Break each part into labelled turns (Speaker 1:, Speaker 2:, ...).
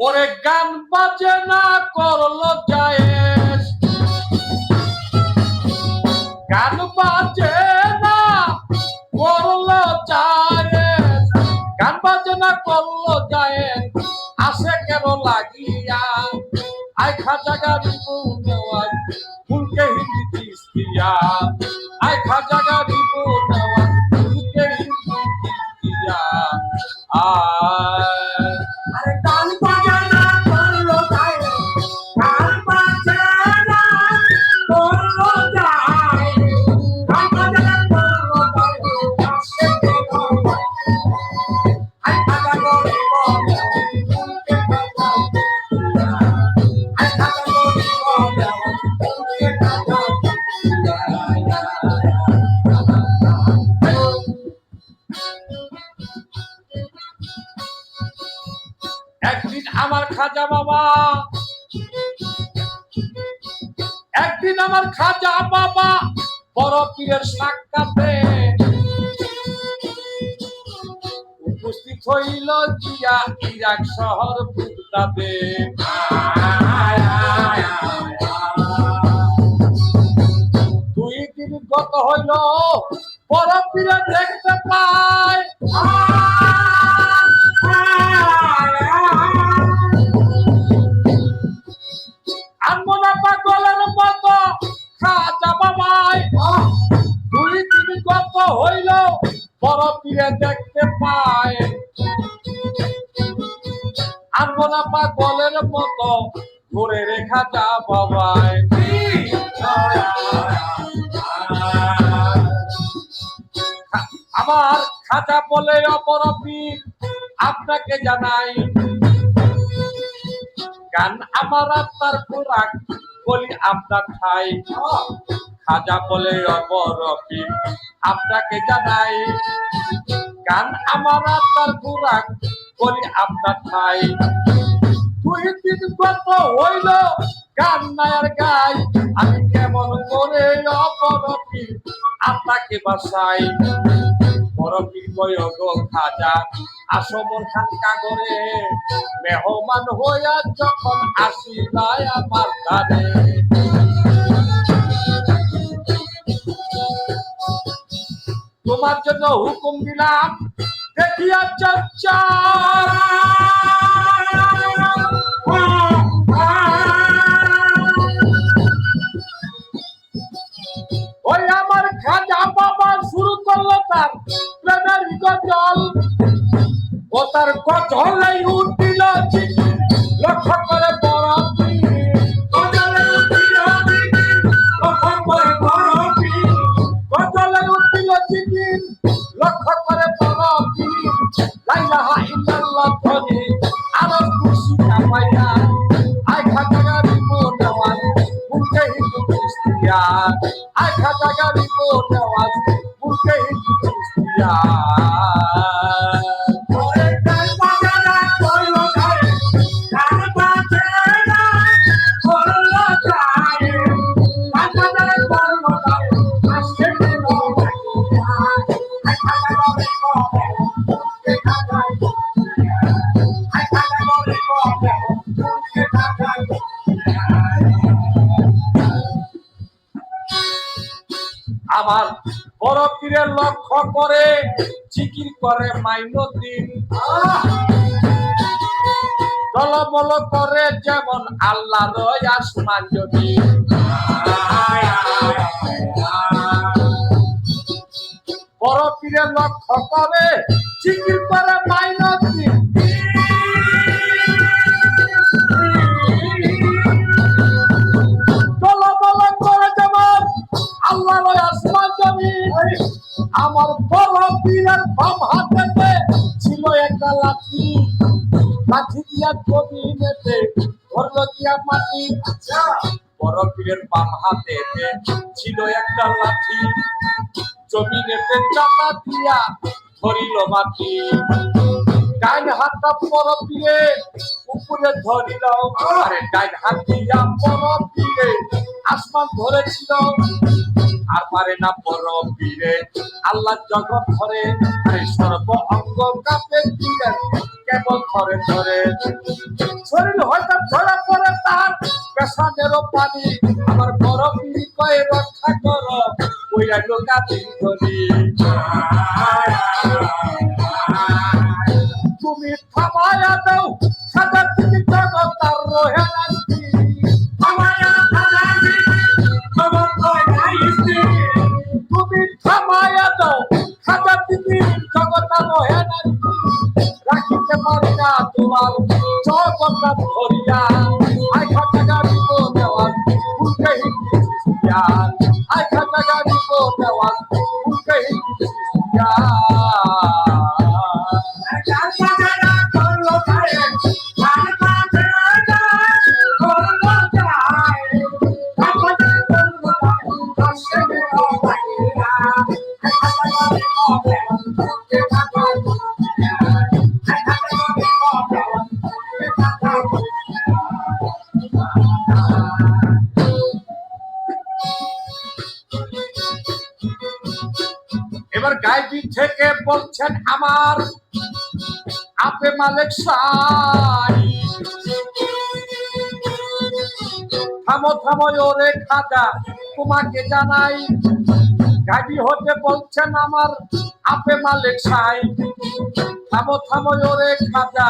Speaker 1: ওরে গান বাজে না করলো জায়েজ, গান বাজে না করলো জায়েজ, গান বাজে না করলো জায়েজ, আসে কেন লাগিয়া আই খাজা গাড়ি নেওয়াজ ফুলকে হিন্দি চিস্তিয়া, আই খাজা গাড়ি নেওয়াজ ফুলকে হিন্দি চিস্তিয়া।
Speaker 2: আরে গান বাজে না করলো জায়েজ, গান বাজে না করলো জায়েজ, গান বাজে না করলো জায়েজ, আসে কেন আই খাজা গাড়ি ফুলকে খাজা চিস্তিয়া, আই খাজা গাড়ি ফুলকে খাজা চিস্তিয়া।
Speaker 1: একদিন আমার খাজা বাবা, একদিন আমার খাজা বাবা বড় পীরের সাক্ষাতে উপস্থিত হইল জিয়া ইরাক শহর বুগদাদে। দুই দিন গত হইল বড় পীরে দেখতে পায় আনমনা পাগলের মতো খাজা বাবাই। দুই দিন গত হইল বড় পীরে দেখতে পায় আনমনা পাগলের মতো ঘুরে রেখা যা বাবাই। আমার খাজা বলে অপর পীর আপনাকে জানাই, গান আমার আত্মার খোরাক বলি আপনার ঠাই। খাজা বলে অপর পীর আপনাকে জানাই, গান আমার আত্মার খোরাক বলি আপনার ঠাই। দুই দিন গত হইল গান নায়ার গাই, আমি কেমন করে অপর পীর আপনাকে বাসাই। বড় পীর কয় গো খাজা আসমর খান কাগরে, মেহমান হইয়া যখন আসিলাই আমার দ্বারে। তোমার জন্য হুকুম দিলাম দেখিয়া চর্চা, ওই আমার খাজা বাবা শুরু করলো তার প্রেমের গজল। ও তার গজলে উঠিল লক্ষ্য করে বড় পীর, গজলে উঠিল লক্ষ্য করে বড় পীর, গজলে উঠিল লক্ষ্য করে বড় পীর। লা ইলাহা ইল্লাল্লাহ ধ্বনি আরো খুশি কামাইয়া আই খাজা গাড়ি নেওয়াজ বুকে হিন্দু চিস্তিয়া, আই খাজা গাড়ি নেওয়াজ বুকে হিন্দু চিস্তিয়া। আমার বড় পীরের লক্ষ্য করে জিকির করে মাইনুদ্দিন, দলবল করে যেমন আল্লাহর আসমান জমিন। বড় পীরের লক্ষ্য করে জিকির করে মাইনুদ্দিন, দলবল করে যেমন আল্লাহর আসমান জমিন। আমার বড় পীরের বাম হাতে ছিল একটা লাঠি, লাঠি লাঠি দিয়া জমিনেতে ধরলো গিয়া মাটি।
Speaker 2: আচ্ছা
Speaker 1: বড় পীরের বাম হাতে ছিল একটা লাঠি, জমিনেতে চাপা দিয়া ধরিল মাটি। ডাইন হাতটা বড় পীরে উপরে ধরিল, আরে ডাইন হাত দিয়া বড় পীরে আসমান ধরেছিল। আর পারে না বড় পীরে আল্লাহ জগৎ ধরে, আরে সর্ব অঙ্গ কাঁপে পীরের কেবল ধরে ধরে। শরীর হয়তো ধরা পড়ে তার পেশানেরও পানি, আমার বড় পীর কয়ে রক্ষা কর ওইরা লোকাতি ধরি। তুমি থামায়া দাও সাদা তুমি জগৎ তার রহে নাস্তি।
Speaker 2: আমায়া থানাই খবর কই নাইছি
Speaker 1: তুমি থামায়া দাও সাদা তুমি জগৎ তার রহে নাস্তি। রাখিতে পারি না তোমার জগৎটা ধরিয়া, আই খাটা গাড়ি তো দেওয়ার উল্টে হিন্দি সিয়ার, আই খাটা গাড়ি তো দেওয়ার উল্টে হিন্দি সিয়ার।
Speaker 2: গান বাজনা করলো যায় গান বাজনা করলো যায় গান বাজনা করলো যায় আসে গেলো বাইরা হাতালে হবে কে থাকা হাতালে হবে কে থাকা।
Speaker 1: এবার গাইবি থেকে বলছেন আমার আপে মালিক সাই, থামো থামো ওরে খাজা তোমাকে জানাই। গাইবি হতে বলছেন আমার আপে মালিক সাই, থামো থামো ওরে খাজা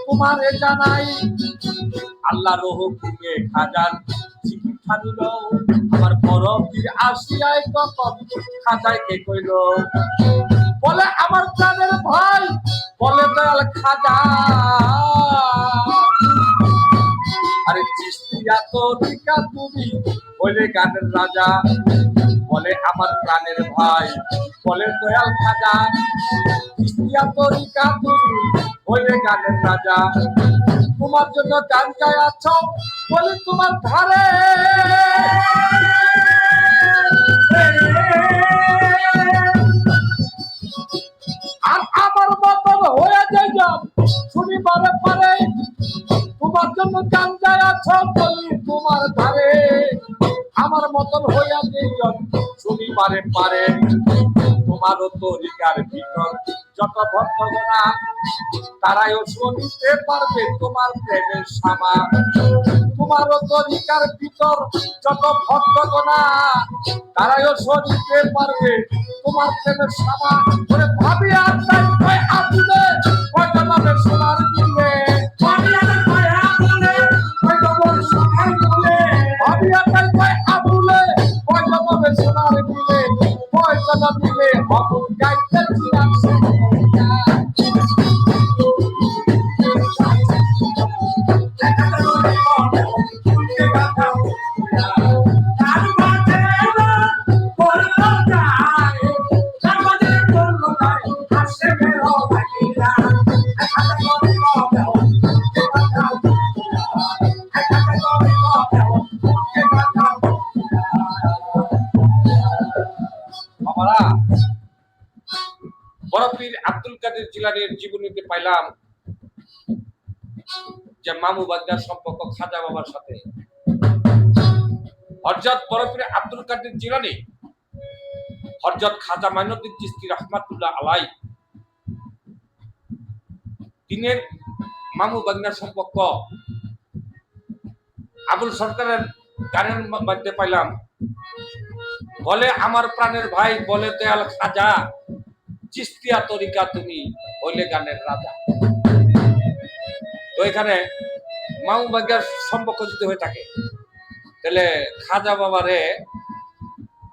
Speaker 1: তোমারে জানাই। আল্লাহর হুকুমে খাজার চিকিৎসা দিল, আমার বড় পীর আসিয়ায় তখন খাজাইকে কইল, বলে আমার প্রাণের ভাই বলে দয়াল খাজা, আরে চিস্তিয়া তরিকা তুমি বলে গানের রাজা। বলে আমার প্রাণের ভাই বলে দয়াল খাজা, চিস্তিয়া তরিকা তুমি বলে গানের রাজা। তোমার জন্য গান গায় আছো বলে তোমার ধারে, আর আমার মতন হয়ে যাই শুনিবারে পারে। তোমার জন্য গান গায় আছো বলি তোমার ধারে, আমার মতন হইয়া যেজন শুনিবারে পারে। তোমারও তরিকার ভিতর যত ভক্তগণা তারাইও শুনিতে পারবে তোমার প্রেমের সামা। তোমারও তরিকার ভিতর যত ভক্তগণা তারাইও শুনিতে পারবে তোমার প্রেমের সামা। ওরে ভাবি আর তাই কয় আতুলে কয়টা নামে সোনার দিলে,
Speaker 2: আমি আর কই আগুনে কই খবর সকাল বলে
Speaker 1: ভাবি আর তাই কয় আতুলে কয়টা নামে সোনার দিলে, কয়টা না দিলে অমন গাইতে ছিলাম বাবারা। বড় পীর আব্দুল কাদের জিলানীর জীবনীতে পাইলাম যে মামু বাগদার সম্পর্ক খাজা বাবার সাথে। হযরত বড় পীর আব্দুল কাদের জিলানী হযরত খাজা মাইনুদ্দিন চিশতি রাহমাতুল্লাহ আলাইহি তিনের মামু বাগদার সম্পর্ক। আবুল সরকারের গানের মধ্যে পাইলাম বলে আমার প্রাণের ভাই বলে দয়াল খাজা, চিস্তিয়া তরিকা তুমি হইলে গানের রাজা। তো এখানে মামু বাগদার সম্পর্ক যদি হয়ে থাকে তাহলে খাজা বাবারে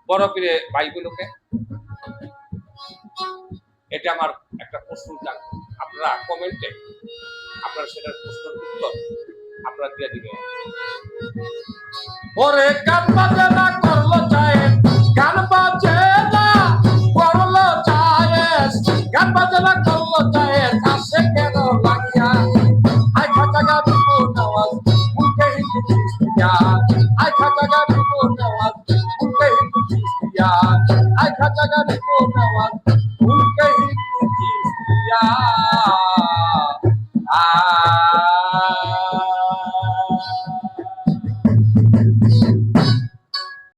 Speaker 1: বড় পীরে ভাইগুলোকে, এটা আমার একটা প্রশ্ন জানবো। আপনারা কমেন্টে আপনারা সেটার প্রশ্নের উত্তর আপনারা দিয়ে দিবেন। ওরে গান বাজে না করলো যায়, গান বাজে না করলো যায়, গান বাজে না করলো যায়, আসে কেন লাগে আই খাজা গারিব নেওয়াজ ভুলতে হিন্দু খ্রিস্টিয়ান আই খাজা গারিব নেওয়াজ